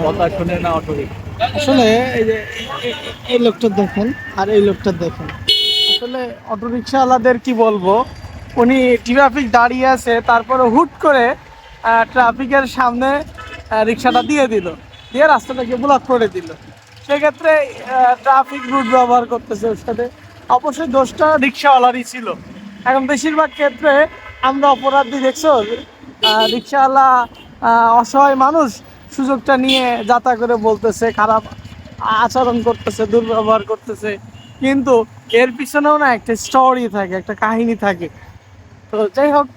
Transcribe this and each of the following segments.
কথা শুনে না অটো রিক্সা। আসলে এই যে এই লোকটা দেখেন আর এই লোকটা দেখেন, আসলে অটো রিক্সাওয়ালাদের কি বলবো, উনি ট্রাফিক দাঁড়িয়ে আছে তারপরে হুট করে ট্রাফিকের সামনে রিক্সাটা দিয়ে দিল, দিয়ে রাস্তাটাকে ব্লক করে দিল। সেক্ষেত্রে ট্রাফিক রুট ব্যবহার করতেছে ওর সাথে, অবশ্যই দোষটা রিক্সাওয়ালারই ছিল। এখন বেশিরভাগ ক্ষেত্রে আমরা অপরাধী দেখছো, রিক্সাওয়ালা অসহায় মানুষ সুযোগটা নিয়ে যাতা করে বলতেছে, খারাপ আচরণ করতেছে, দুর্ব্যবহার করতেছে, কিন্তু এর পিছনেও না একটা স্টোরি থাকে, একটা কাহিনী থাকে। তো যাই হোক,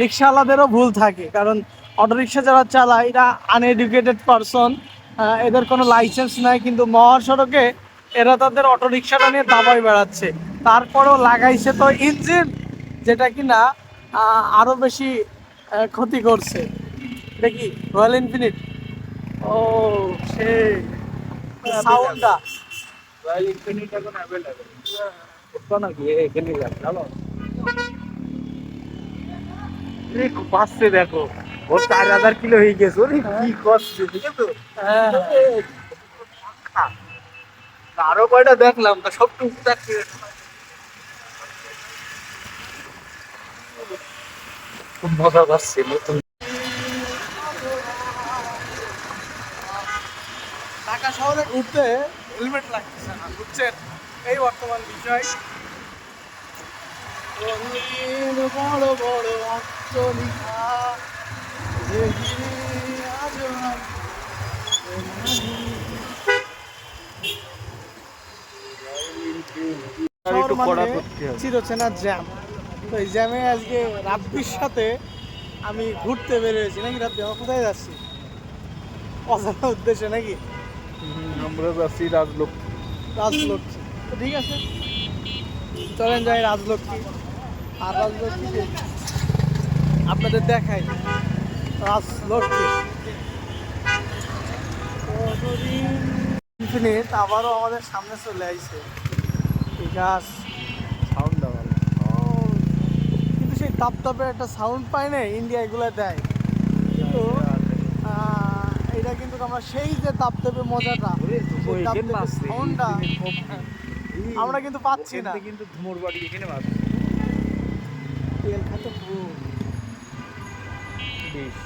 রিক্সাওয়ালাদেরও ভুল থাকে, কারণ অটোরিক্সা যারা চালায় এরা আনএডুকেটেড পারসন, এদের কোনো লাইসেন্স নাই, কিন্তু মহাসড়কে এরা তাদের অটোরিক্সাটা নিয়ে দাবায় বেড়াচ্ছে। তারপরেও লাগাইছে তো ইঞ্জিন, যেটা কিনা আরো বেশি ক্ষতি করছে। দেখি রয়্যাল এনফিনিট, ও সে সাউন্ডটা রয়্যাল এনফিল্ড এখন অ্যাভেলেবেল। দেখো নাকি এখানে যাবে চলো। পাচ্ছে দেখো, ওর 4000 কিলো হয়ে গেছে, ওরে কি করছে দেখেছো? হ্যাঁ আরো কয়টা দেখলাম তা সব টুকটাক খুব মজা পাচ্ছে নতুন। ঢাকা শহরে ঘুরতে হেলমেট লাগতেছে না, বুঝছেন? এই বর্তমান বিষয়। রঙিন বড় বড় অট্টালিকা, দেখি আজ শহর একটু কড়া মানে করতে হবে। চিরচেনা জ্যাম। তো এই জ্যামে আজকে রাব্বির সাথে আমি ঘুরতে বেরিয়েছি। নাকি রাব্বি, আমরা কোথায় যাচ্ছি? অজানা উদ্দেশ্যে নাকি? আমরা যাচ্ছি রাজলক্ষ্মী। রাজলক্ষ্মী, তো ঠিক আছে, চলেন যাই রাজলক্ষ্মী। আর রাজলক্ষ্মী আপনাদের দেখাই, রাজলক্ষ্মী ইনফিনিট আবারও আমাদের সামনে চলে আইছে। ঠিক আছে, সাউন্ড ভালো। ও, কিন্তু সেই তাপতাপে একটা সাউন্ড পায় না, ইন্ডিয়া এগুলো দেয়, কিন্তু এটা কিন্তু আমরা সেই যে তাপতাপে মজাটা, সেই তাপতাপে সাউন্ডটা আমরা কিন্তু পাচ্ছি না। কিন্তু ধুমুর বাড়ি এখানে মাছ তেল খাতে বেশ